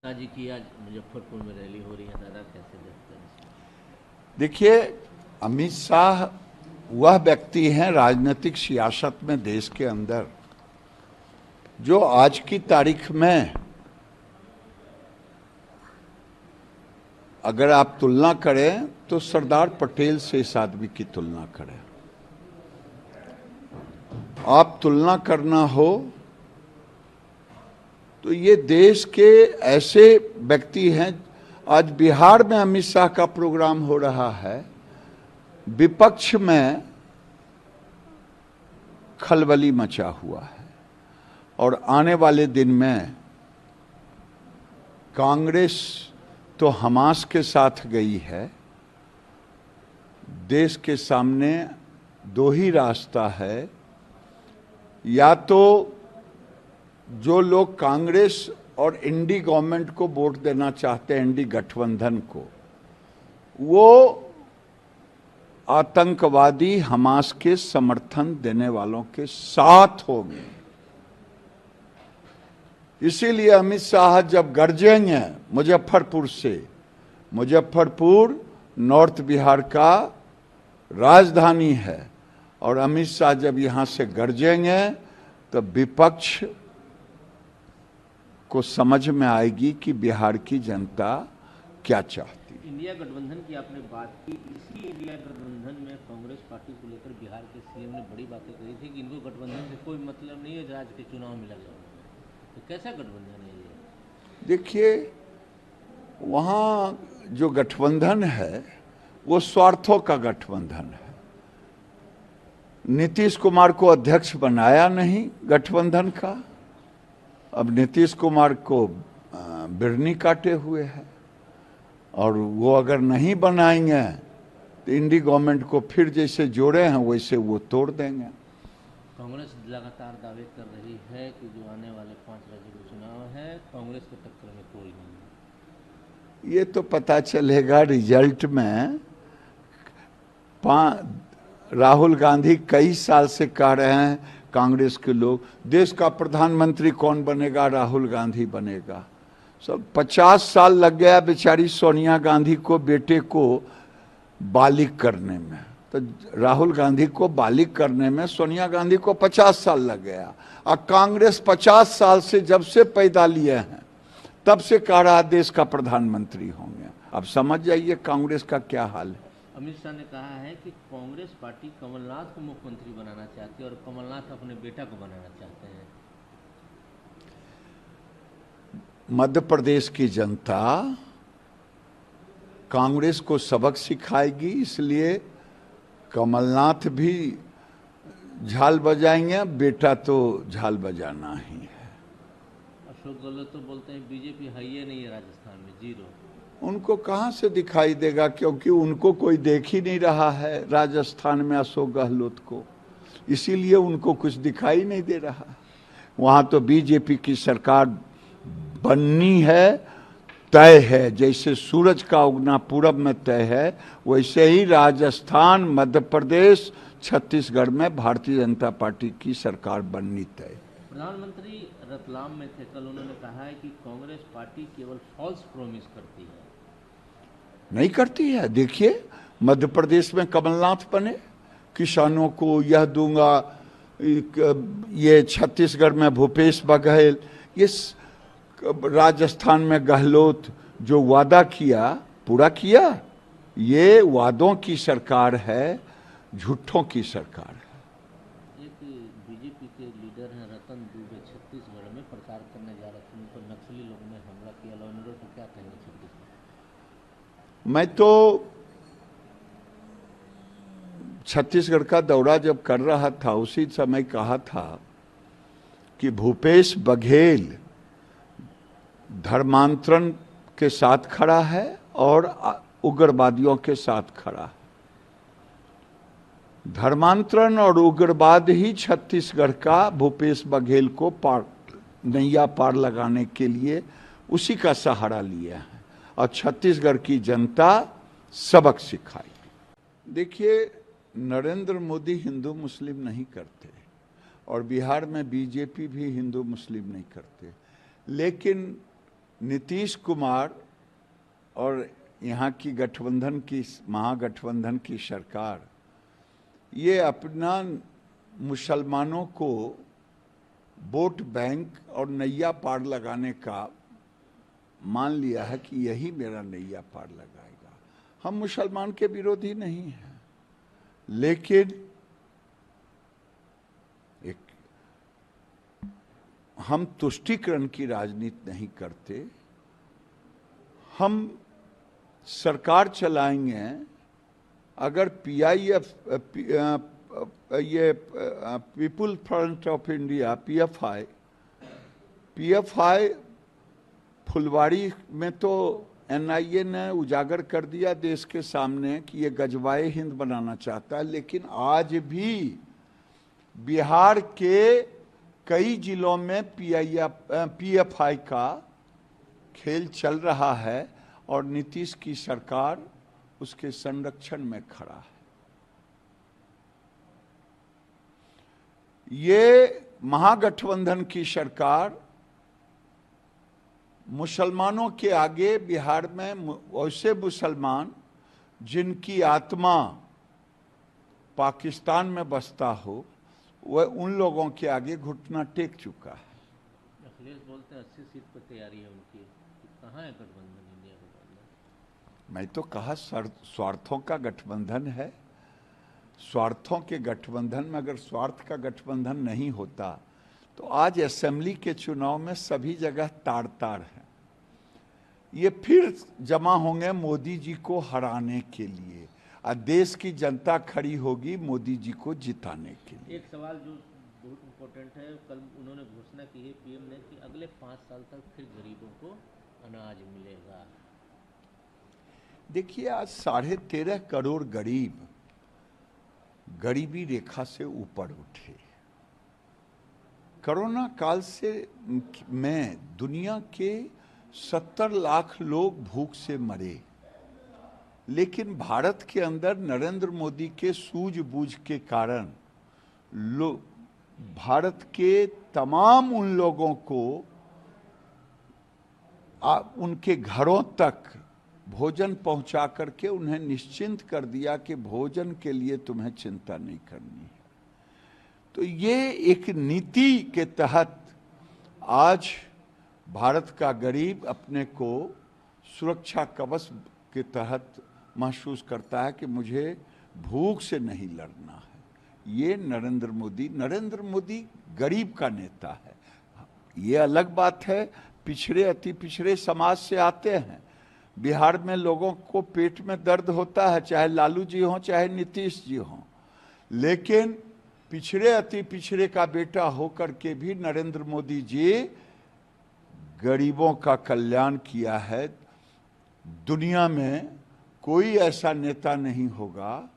जी की आज मुजफ्फरपुर में रैली हो रही है, दादा कैसे देखते हैं इसको? देखिए, अमित शाह वह व्यक्ति हैं राजनीतिक सियासत में देश के अंदर जो आज की तारीख में अगर आप तुलना करें तो सरदार पटेल से इस आदमी की तुलना करें। आप तुलना करना हो तो ये देश के ऐसे व्यक्ति हैं। आज बिहार में अमित शाह का प्रोग्राम हो रहा है, विपक्ष में खलबली मचा हुआ है और आने वाले दिन में कांग्रेस तो हमास के साथ गई है। देश के सामने दो ही रास्ता है, या तो जो लोग कांग्रेस और इंडी गवर्नमेंट को वोट देना चाहते हैं, इंडी गठबंधन को, वो आतंकवादी हमास के समर्थन देने वालों के साथ होंगे। इसीलिए अमित शाह जब गरजेंगे मुजफ्फरपुर से, मुजफ्फरपुर नॉर्थ बिहार का राजधानी है, और अमित शाह जब यहां से गरजेंगे तो विपक्ष को समझ में आएगी कि बिहार की जनता क्या चाहती है। इंडिया गठबंधन की आपने बात की, इसी इंडिया गठबंधन में कांग्रेस पार्टी को लेकर बिहार के सीएम ने बड़ी बातें कही थी कि इनको गठबंधन से कोई मतलब नहीं है, राज्य के चुनाव में लगे। तो कैसा गठबंधन है ये? देखिए, वहां जो गठबंधन है वो स्वार्थों का गठबंधन है। नीतीश कुमार को अध्यक्ष बनाया नहीं गठबंधन का, अब नीतीश कुमार को बिरनी काटे हुए है, और वो अगर नहीं बनाएंगे तो इंडी गवर्नमेंट को फिर जैसे जोड़े हैं वैसे वो तोड़ देंगे। कांग्रेस लगातार दावे कर रही है कि जो आने वाले 5 राज्यों के चुनाव है, कांग्रेस के टक्कर में कोई नहीं है। ये तो पता चलेगा रिजल्ट में। राहुल गांधी कई साल से कह रहे हैं कांग्रेस के लोग, देश का प्रधानमंत्री कौन बनेगा? राहुल गांधी बनेगा। सब 50 साल लग गया बेचारी सोनिया गांधी को, बेटे को बालिग करने में। तो राहुल गांधी को बालिग करने में सोनिया गांधी को 50 साल लग गया, और कांग्रेस 50 साल से जब से पैदा लिए हैं तब से कह रहा देश का प्रधानमंत्री होंगे। अब समझ जाइए कांग्रेस का क्या हाल है। अमित शाह ने कहा है कि कांग्रेस पार्टी कमलनाथ को मुख्यमंत्री बनाना चाहती है और कमलनाथ अपने बेटा को बनाना चाहते हैं। मध्य प्रदेश की जनता कांग्रेस को सबक सिखाएगी, इसलिए कमलनाथ भी झाल बजाएंगे, बेटा तो झाल बजाना ही है। अशोक गहलोत तो बोलते हैं बीजेपी है ही नहीं है राजस्थान में, जीरो। उनको कहां से दिखाई देगा, क्योंकि उनको कोई देख ही नहीं रहा है राजस्थान में अशोक गहलोत को, इसीलिए उनको कुछ दिखाई नहीं दे रहा। वहां तो बीजेपी की सरकार बननी है, तय है। जैसे सूरज का उगना पूरब में तय है, वैसे ही राजस्थान, मध्य प्रदेश, छत्तीसगढ़ में भारतीय जनता पार्टी की सरकार बननी तय। प्रधानमंत्री रतलाम में थे कल, उन्होंने कहा है कि कांग्रेस पार्टी केवल फॉल्स प्रॉमिस करती है। नहीं करती है। देखिए, मध्य प्रदेश में कमलनाथ बने, किसानों को यह दूंगा, ये छत्तीसगढ़ में भूपेश बघेल, ये राजस्थान में गहलोत, जो वादा किया पूरा किया। ये वादों की सरकार है, झूठों की सरकार है। एक बीजेपी के लीडर हैं रतन दुबे, छत्तीसगढ़ में प्रचार करने जा रहे थे, उन पर नक्सली लोगों ने हमला किया। लॉ एंड ऑर्डर को क्या कहेंगे छत्तीसगढ़? मैं तो छत्तीसगढ़ का दौरा जब कर रहा था उसी समय कहा था कि भूपेश बघेल धर्मांतरण के साथ खड़ा है और उग्रवादियों के साथ खड़ा है। धर्मांतरण और उग्रवाद ही छत्तीसगढ़ का भूपेश बघेल को नैया पार लगाने के लिए उसी का सहारा लिया है, और छत्तीसगढ़ की जनता सबक सिखाई। देखिए, नरेंद्र मोदी हिंदू मुस्लिम नहीं करते, और बिहार में बीजेपी भी हिंदू मुस्लिम नहीं करते, लेकिन नीतीश कुमार और यहाँ की गठबंधन की महागठबंधन की सरकार ये अपना मुसलमानों को वोट बैंक और नैया पार लगाने का मान लिया है कि यही मेरा नैया पार लगाएगा। हम मुसलमान के विरोधी नहीं हैं, लेकिन हम तुष्टीकरण की राजनीति नहीं करते। हम सरकार चलाएंगे अगर पीआईएफ ये people front of India PFI Phulwari में तो एनआईए ने उजागर कर दिया देश के सामने कि ये गजवाए हिंद बनाना चाहता है, लेकिन आज भी बिहार के कई जिलों में पीएफआई का खेल चल रहा है और नीतीश की सरकार उसके संरक्षण में खड़ा है। ये महागठबंधन की सरकार मुसलमानों के आगे बिहार में वैसे मुसलमान जिनकी आत्मा पाकिस्तान में बसता हो वह उन लोगों के आगे घुटना टेक चुका है। अखिलेश बोलते हैं 80 सीट पर तैयारी है उनकी, कहाँ है गठबंधन, इंडिया गठबंधन? मैं तो कहा स्वार्थों का गठबंधन है। स्वार्थों के गठबंधन में अगर स्वार्थ का गठबंधन नहीं होता तो आज असेंबली के चुनाव में सभी जगह तार तार है। ये फिर जमा होंगे मोदी जी को हराने के लिए और देश की जनता खड़ी होगी मोदी जी को जिताने के लिए। एक सवाल जो बहुत इम्पोर्टेंट है, कल उन्होंने घोषणा की है पीएम ने कि अगले 5 साल तक फिर गरीबों को अनाज मिलेगा। देखिए आज 13.5 करोड़ गरीब गरीबी रेखा से ऊपर उठे। कोरोना काल से में दुनिया के 70 लाख लोग भूख से मरे, लेकिन भारत के अंदर नरेंद्र मोदी के सूझबूझ के कारण भारत के तमाम उन लोगों को उनके घरों तक भोजन पहुंचा करके उन्हें निश्चिंत कर दिया कि भोजन के लिए तुम्हें चिंता नहीं करनी है। तो ये एक नीति के तहत आज भारत का गरीब अपने को सुरक्षा कवच के तहत महसूस करता है कि मुझे भूख से नहीं लड़ना है। ये नरेंद्र मोदी गरीब का नेता है। ये अलग बात है, पिछड़े अति पिछड़े समाज से आते हैं। बिहार में लोगों को पेट में दर्द होता है, चाहे लालू जी हों चाहे नीतीश जी हों, लेकिन पिछड़े अति पिछड़े का बेटा होकर के भी नरेंद्र मोदी जी गरीबों का कल्याण किया है। दुनिया में कोई ऐसा नेता नहीं होगा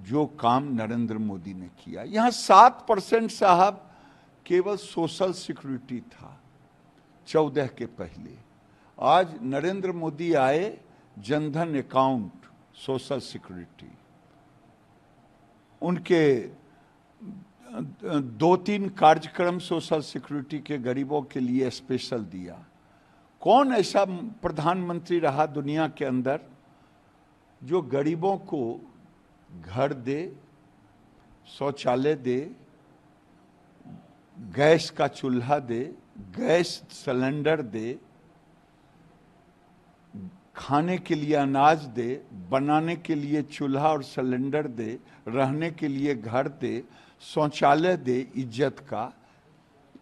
जो काम नरेंद्र मोदी ने किया। यहाँ 7% साहब केवल सोशल सिक्योरिटी था 14 के पहले। आज नरेंद्र मोदी आए, जनधन अकाउंट, सोशल सिक्योरिटी, उनके 2-3 कार्यक्रम सोशल सिक्योरिटी के गरीबों के लिए स्पेशल दिया। कौन ऐसा प्रधानमंत्री रहा दुनिया के अंदर जो गरीबों को घर दे, शौचालय दे, गैस का चूल्हा दे, गैस सिलेंडर दे, खाने के लिए अनाज दे, बनाने के लिए चूल्हा और सिलेंडर दे, रहने के लिए घर दे, शौचालय दे इज्जत का।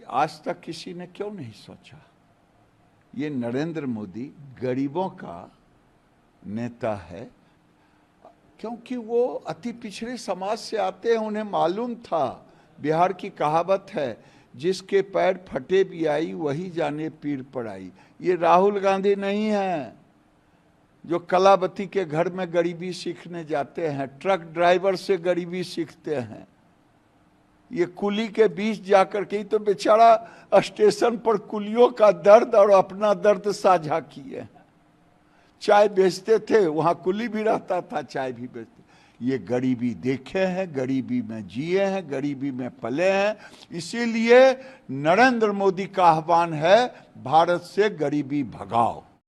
आज तक किसी ने क्यों नहीं सोचा? ये नरेंद्र मोदी गरीबों का नेता है, क्योंकि वो अति पिछड़े समाज से आते हैं। उन्हें मालूम था, बिहार की कहावत है, जिसके पैर फटे भी आई वही जाने पीर पड़ाई। ये राहुल गांधी नहीं है जो कलावती के घर में गरीबी सीखने जाते हैं, ट्रक ड्राइवर से गरीबी सीखते हैं। ये कुली के बीच जाकर के ही तो बेचारा स्टेशन पर कुलियों का दर्द और अपना दर्द साझा किए हैं। चाय बेचते थे, वहां कुली भी रहता था, चाय भी बेचते। ये गरीबी देखे हैं, गरीबी में जिए हैं, गरीबी में पले हैं। इसीलिए नरेंद्र मोदी का आह्वान है, भारत से गरीबी भगाओ।